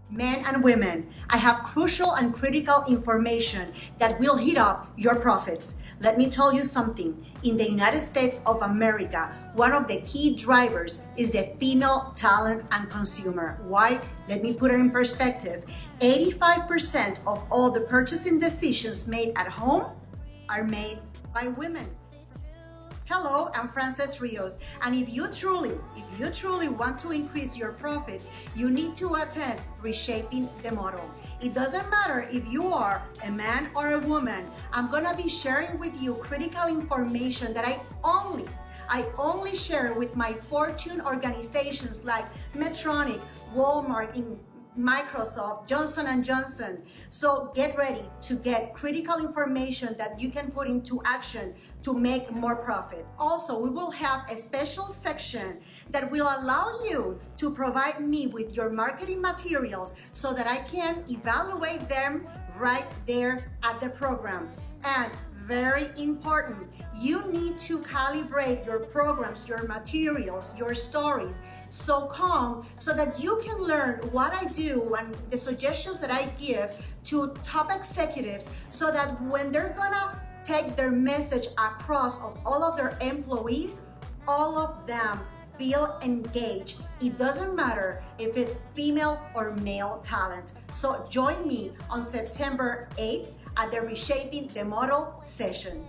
Men and women, I have crucial and critical information that will heat up your profits. Let me tell you something. In the United States of America, one of the key drivers is the female talent and consumer. Why? Let me put it in perspective. 85% of all the purchasing decisions made at home are made by women. Hello, I'm Frances Rios, and if you truly want to increase your profits, you need to attend Reshaping the Model. It doesn't matter if you are a man or a woman. I'm gonna be sharing with you critical information that I only share with my Fortune organizations like Medtronic, Walmart, Microsoft, Johnson & Johnson. So get ready to get critical information that you can put into action to make more profit. Also, we will have a special section that will allow you to provide me with your marketing materials so that I can evaluate them right there at the program. And very important, you need to calibrate your programs, your materials, your stories so that you can learn what I do and the suggestions that I give to top executives so that when they're gonna take their message across of all of their employees, all of them feel engaged. It doesn't matter if it's female or male talent. So join me on September 8th at the Reshaping the Model session.